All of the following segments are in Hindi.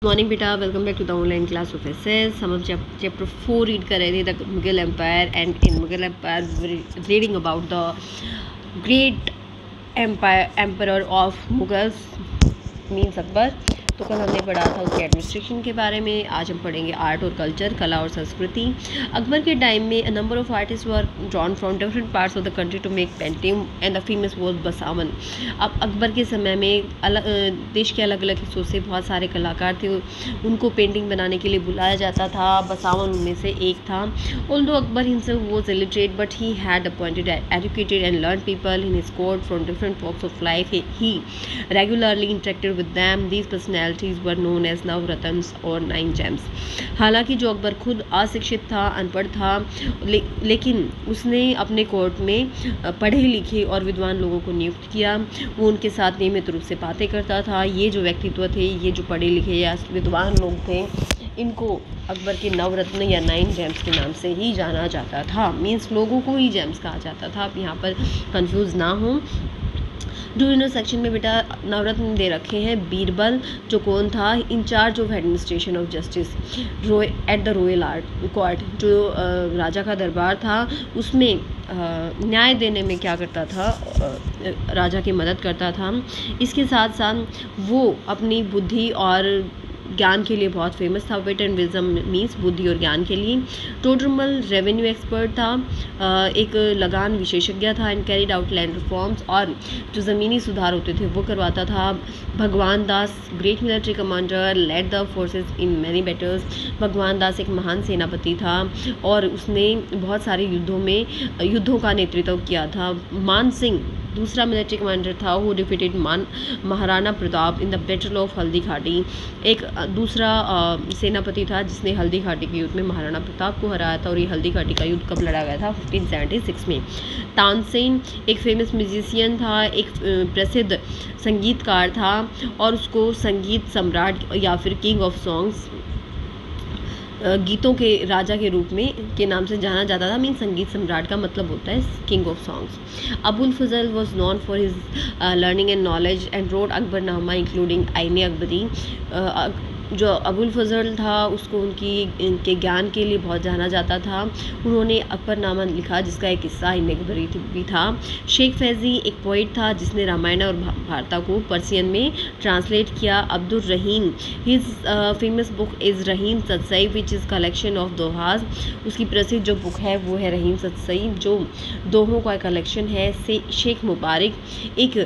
मॉर्निंग बेटा, welcome back to the online class of SS. हम अब चैप्टर 4 रीड कर रहे थे, the Mughal empire. And in Mughal empire reading about the great empire of Mughals means Akbar. तो कल हमने पढ़ा था उसके एडमिनिस्ट्रेशन के बारे में। आज हम पढ़ेंगे आर्ट और कल्चर, कला और संस्कृति। अकबर के टाइम में a number of artist were drawn from different parts of the country to make painting and the famous was Basawan. अब अकबर के समय में देश के अलग अलग हिस्सों से बहुत सारे कलाकार थे, उनको पेंटिंग बनाने के लिए बुलाया जाता था। बसावन उनमें से एक था। Although Akbar himself was illiterate but he had appointed educated and learn people in his court from different walks of life. He regularly interacted with them. These personalities were known as Navratnas or 9 James. हालांकि जो अकबर खुद अशिक्षित था, अनपढ़ था, लेकिन उसने अपने कोर्ट में पढ़े लिखे और विद्वान लोगों को नियुक्त किया। वो उनके साथ नियमित रूप से बातें करता था। ये जो व्यक्तित्व थे, ये जो पढ़े लिखे या विद्वान लोग थे, इनको अकबर के नवरत्न या 9 जेम्स के नाम से ही जाना जाता था। मीन्स लोगों को ही जेम्स कहा जाता था। आप यहाँ पर कंफ्यूज ना हो। डू सेक्शन में बेटा नवरत्न दे रखे हैं। बीरबल जो कौन था, in charge of administration of justice at the royal court. जो राजा का दरबार था, उसमें न्याय देने में क्या करता था, राजा की मदद करता था। इसके साथ साथ वो अपनी बुद्धि और ज्ञान के लिए बहुत फेमस था। विट एंड विजडम मीन्स बुद्धि और ज्ञान के लिए। टोटरमल रेवेन्यू एक्सपर्ट था, एक लगान विशेषज्ञ था। And carried out land reforms, और जो ज़मीनी सुधार होते थे वो करवाता था। Bhagwan Das great military commander, led the forces in many battles. Bhagwan Das एक महान सेनापति था और उसने बहुत सारे युद्धों का नेतृत्व किया था। मान सिंह दूसरा मिलिट्री कमांडर था, who defeated Maharana Pratap in the battle of Haldi Ghati. एक दूसरा सेनापति था जिसने हल्दी घाटी के युद्ध में महाराणा प्रताप को हराया था। और ये हल्दी घाटी का युद्ध कब लड़ा गया था? 1576 में। तानसेन एक फेमस म्यूजिशियन था, एक प्रसिद्ध संगीतकार था, और उसको संगीत सम्राट या फिर किंग ऑफ सॉन्ग्स, गीतों के राजा के रूप में के नाम से जाना जाता था। मीन संगीत सम्राट का मतलब होता है king of songs. Abul Fazl was known for his learning and knowledge and wrote Akbarnama including Aine Akbari. जो अबुल फजल था उसको इनके ज्ञान के लिए बहुत जाना जाता था। उन्होंने अकबरनामा लिखा जिसका एक हिस्सा आईने अकबरी भी था। शेख फैज़ी एक पोइट था जिसने रामायण और भारता को पर्सियन में ट्रांसलेट किया। Abdul Rahim, his famous book is Rahim Satsai which is collection of dohas. उसकी प्रसिद्ध जो बुक है वो है रहीम सतसई, जो दोहों का कलेक्शन है। शेख मुबारक एक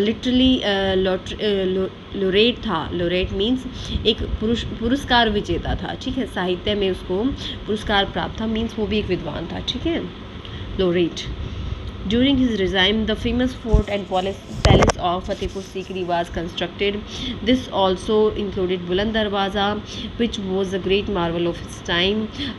लिटरली लोरेट था। लोरेट मीन्स एक पुरस्कार विजेता था। ठीक है, साहित्य में उसको पुरस्कार प्राप्त था। मीन्स वो भी एक विद्वान था। ठीक है, laureth. During his regime, the famous fort and palace of Fatehpur Sikri was constructed. This also included बुलंद दरवाज़ा, which was a great marvel of its time.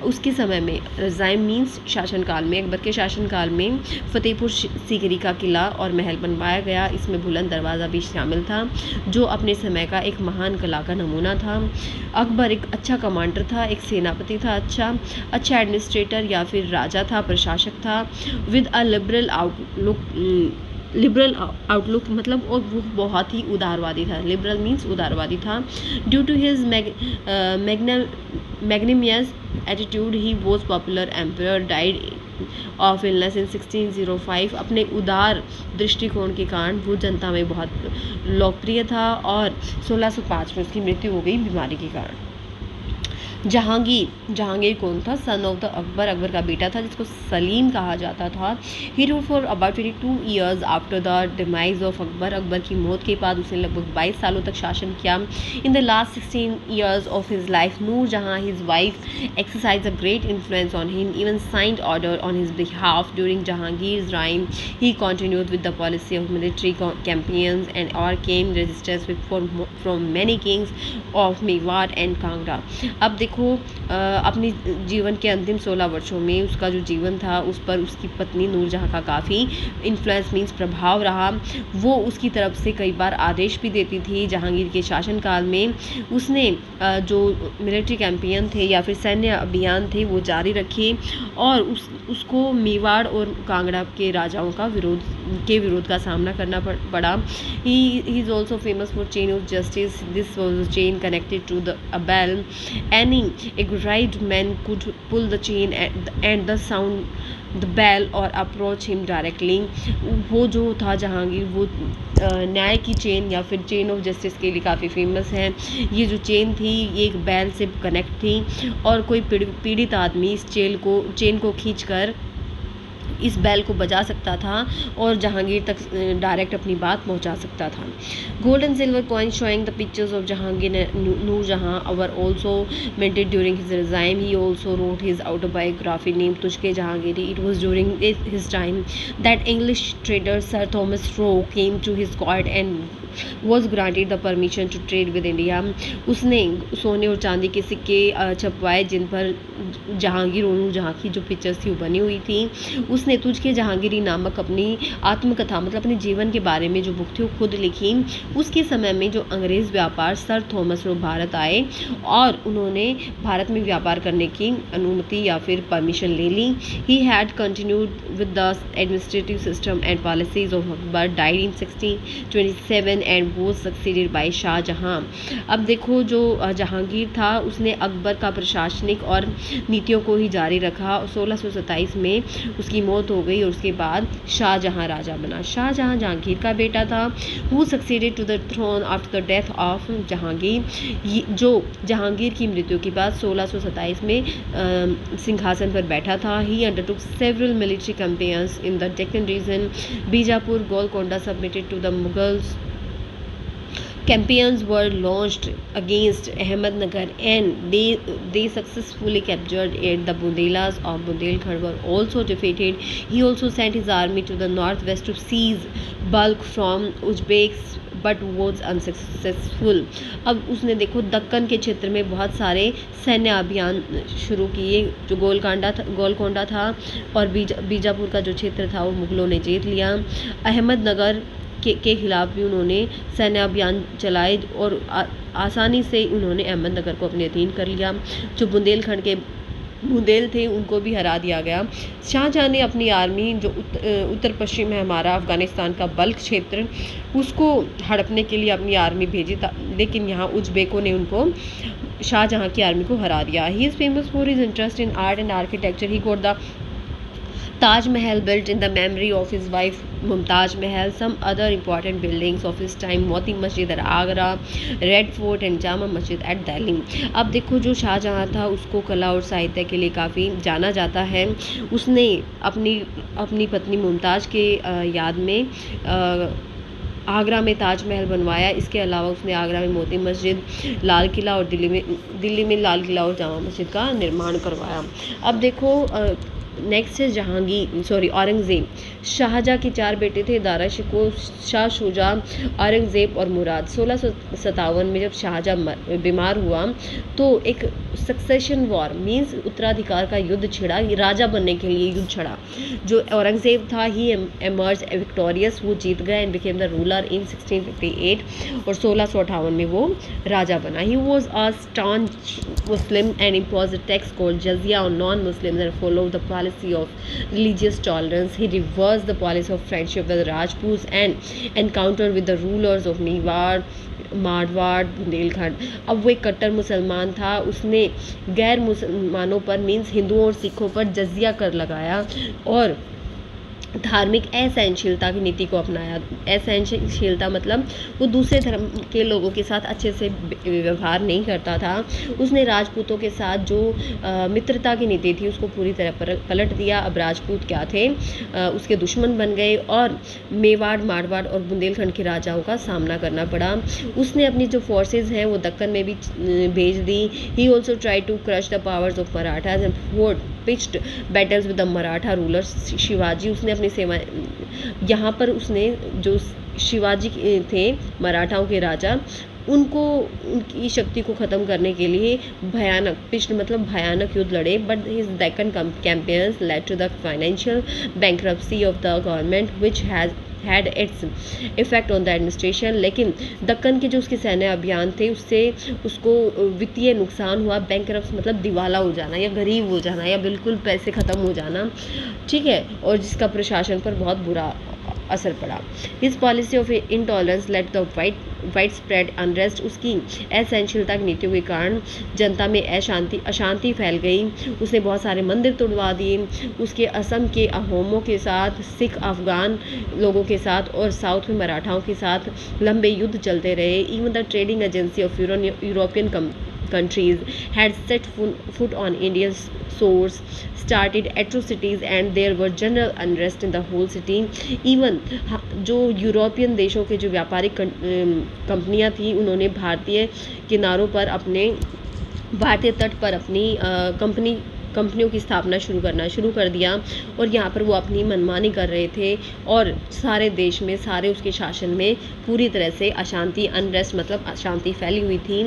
उसके समय में regime means शासनकाल में, अकबर के शासनकाल में फतेहपुर सीकरी का किला और महल बनवाया गया। इसमें बुलंद दरवाज़ा भी शामिल था, जो अपने समय का एक महान कला का नमूना था। अकबर एक अच्छा कमांडर था, एक सेनापति था, अच्छा एडमिनिस्ट्रेटर या फिर राजा था, प्रशासक था। विद अ लिबरल आउटलुक मतलब, और वो बहुत ही उदारवादी था। लिबरल मीन्स उदारवादी था। Due to his magnanimous attitude he was popular emperor, died of illness in 1605। अपने उदार दृष्टिकोण के कारण वो जनता में बहुत लोकप्रिय था और 1605 में उसकी मृत्यु हो गई बीमारी के कारण। जहांगीर कौन था? Son of the Akbar, Akbar का बेटा था जिसको सलीम कहा जाता था। He ruled for about 22 years after the demise of Akbar. Akbar की मौत के बाद उसने लगभग 22 सालों तक शासन किया। In the last 16 years of his life, Nur Jahan his wife exercised a great influence on him, even signed order on his behalf. During Jahangir's reign, he continued with the policy of military campaigns and overcame resistance from many kings of Mewar and Kangra. अब देखो अपनी जीवन के अंतिम 16 वर्षों में उसका जो जीवन था उस पर उसकी पत्नी नूरजहाँ का काफ़ी इन्फ्लुएंस मीन्स प्रभाव रहा। वो उसकी तरफ से कई बार आदेश भी देती थी। जहांगीर के शासनकाल में उसने जो मिलिट्री कैंपेन थे या फिर सैन्य अभियान थे वो जारी रखे और उसको मेवाड़ और कांगड़ा के राजाओं का विरोध का सामना करना पड़ा। He is also famous for chain of justice. This was a chain connected to a bell. Any aggrieved man could pull the chain and the sound the bell or approach him directly. वो जो था जहांगीर वो न्याय की चेन या फिर चेन ऑफ जस्टिस के लिए काफ़ी फेमस है। ये जो चेन थी ये एक बैल से कनेक्ट थी और कोई पीड़ित आदमी इस चेन को खींचकर इस बैल को बजा सकता था और जहांगीर तक डायरेक्ट अपनी बात पहुंचा सकता था। Gold and silver coin showing the pictures of Jahangir Nurjahan were also minted during his regime. He also wrote his autobiography named Tuzuk Jahangiri. It was during his time that English trader Sir Thomas Roe came to his court and was granted the permission to trade with India. उसने सोने और चांदी के सिक्के छपवाए जिन पर जहांगीर और नूरजहाँ की जो पिक्चर्स थी वो बनी हुई थी। उसने तुझके जहांगीरी नामक अपनी आत्मकथा मतलब अपने जीवन के बारे में जो बुक थी वो खुद लिखी। उसके समय में जो अंग्रेज़ व्यापार सर थॉमस रो भारत आए और उन्होंने भारत में व्यापार करने की अनुमति या फिर परमिशन ले ली। He had continued with the administrative system and policies of Akbar, died in 1627 and was succeeded by Shahjahan. अब देखो जो जहांगीर था उसने अकबर का प्रशासनिक और नीतियों को ही जारी रखा। 1627 में उसकी मौत हो गई और उसके बाद शाहजहां राजा बना। शाहजहां जहांगीर का बेटा था। Who succeeded to the throne after the death of Jahangir. जो जहांगीर की मृत्यु के बाद 1627 में सिंहासन पर बैठा था। He undertook several military campaigns in the Deccan region. Bijapur, Golconda submitted to the Mughals. Campaigns were launched against Ahmednagar and they successfully captured it. The Bundelas of Bundelkhand were also defeated. He also sent his army to the northwest to seize bulk from Uzbeks but was unsuccessful. अब उसने देखो दक्कन के क्षेत्र में बहुत सारे सैन्य अभियान शुरू किए. जो गोलकोंडा था और बीजापुर का जो क्षेत्र था वो मुगलों ने जीत लिया. अहमदनगर के खिलाफ भी उन्होंने सैन्य अभियान चलाए और आसानी से उन्होंने अहमदनगर को अपने अधीन कर लिया. जो बुंदेलखंड के बुंदेल थे उनको भी हरा दिया गया. शाहजहां ने अपनी आर्मी जो उत्तर पश्चिम है हमारा अफ़गानिस्तान का बल्क क्षेत्र उसको हड़पने के लिए अपनी आर्मी भेजी था, लेकिन यहाँ उज़्बेकों ने उनको शाहजहां की आर्मी को हरा दिया. He is famous for his interest in art and architecture. He got the Taj Mahal built in the memory of his wife Mumtaz Mahal. Some other important buildings of his time, Moti Masjid at Agra, Red Fort and Jama Masjid at Delhi. अब देखो जो शाहजहां था उसको कला और साहित्य के लिए काफ़ी जाना जाता है. उसने अपनी पत्नी मुमताज़ के याद में आगरा में ताजमहल बनवाया. इसके अलावा उसने आगरा में मोती मस्जिद, लाल किला और दिल्ली में लाल किला और जामा मस्जिद का निर्माण करवाया. अब देखो नेक्स्ट है औरंगज़ेब. शाहजहाँ के 4 बेटे थे, दारा शिको, शाह शुजा, औरंगज़ेब और मुराद. 1657 में जब शाहजहाँ बीमार हुआ तो एक सक्सेशन वॉर मींस उत्तराधिकार का युद्ध छिड़ा. राजा बनने के लिए युद्ध छिड़ा. जो औरंगज़ेब था ही एमर्ज विक्टोरियस. वो जीत गया and became the ruler in 1658 और 1658 में वो राजा बना. He was a staunch Muslim and impose a tax called jizya on non Muslims and follow the policy of religious tolerance. He reversed the policy of friendship with Rajputs and encountered with the rulers of Mewar, Marwar, Bundelkhand. अब वो एक कट्टर मुसलमान था. उसने गैर मुसलमानों पर मीन्स हिंदुओं और सिखों पर जजिया कर लगाया और धार्मिक असहनशीलता की नीति को अपनाया. असहनशीलता मतलब वो दूसरे धर्म के लोगों के साथ अच्छे से व्यवहार नहीं करता था. उसने राजपूतों के साथ जो मित्रता की नीति थी उसको पूरी तरह पलट दिया. अब राजपूत क्या थे उसके दुश्मन बन गए और मेवाड़, मारवाड़ और बुंदेलखंड के राजाओं का सामना करना पड़ा. उसने अपनी जो फोर्सेज हैं वो दक्कन में भी भेज दी. He also try to crush the powers of Marathas and fought pitched battles with the Maratha ruler Shivaji. उसने अपनी सेवा यहाँ पर उसने जो शिवाजी थे मराठाओं के राजा उनको उनकी शक्ति को ख़त्म करने के लिए भयानक पिछले मतलब भयानक युद्ध लड़े, but his Deccan campaigns led to the financial bankruptcy of the government which had its effect on the administration. लेकिन दक्कन के जो उसके सैन्य अभियान थे उससे उसको वित्तीय नुकसान हुआ। बैंकरप्ट मतलब दिवाला हो जाना या गरीब हो जाना या बिल्कुल पैसे ख़त्म हो जाना, ठीक है, और जिसका प्रशासन पर बहुत बुरा असर पड़ा। His policy of intolerance let the wide spread unrest, उसकी असहनशीलता की नीतियों के कारण जनता में अशांति फैल गई। उसने बहुत सारे मंदिर तोड़वा दिए। उसके असम के अहोमों के साथ, सिख अफगान लोगों के साथ और साउथ में मराठाओं के साथ लंबे युद्ध चलते रहे। Even the trading agency of European countries had set foot on Indian shores, started atrocities and there were general unrest in the whole city. Even जो यूरोपियन देशों के जो व्यापारिक कंपनियां थी उन्होंने भारतीय किनारों पर अपने भारतीय तट पर अपनी कंपनियों की स्थापना शुरू कर दिया और यहाँ पर वो अपनी मनमानी कर रहे थे और सारे देश में सारे उसके शासन में पूरी तरह से अशांति अनरेस्ट मतलब अशांति फैली हुई थी।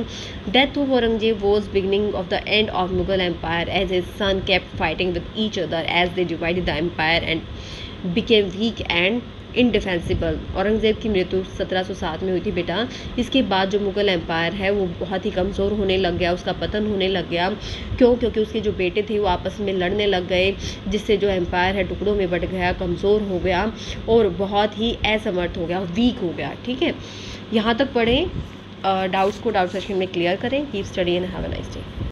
Death of Aurangzeb was beginning of the end of Mughal empire as his son kept fighting with each other as they divided the empire and became weak and indefensible. Aurangzeb की मृत्यु 1707 में हुई थी बेटा। इसके बाद जो मुग़ल एम्पायर है वो बहुत ही कमज़ोर होने लग गया, उसका पतन होने लग गया। क्यों? क्योंकि उसके जो बेटे थे वो आपस में लड़ने लग गए, जिससे जो एम्पायर है टुकड़ों में बट गया, कमज़ोर हो गया और बहुत ही असमर्थ हो गया, वीक हो गया। ठीक है, यहाँ तक पढ़ें। डाउट्स को डाउट सेशन में क्लियर करें। Keep study and have a nice day.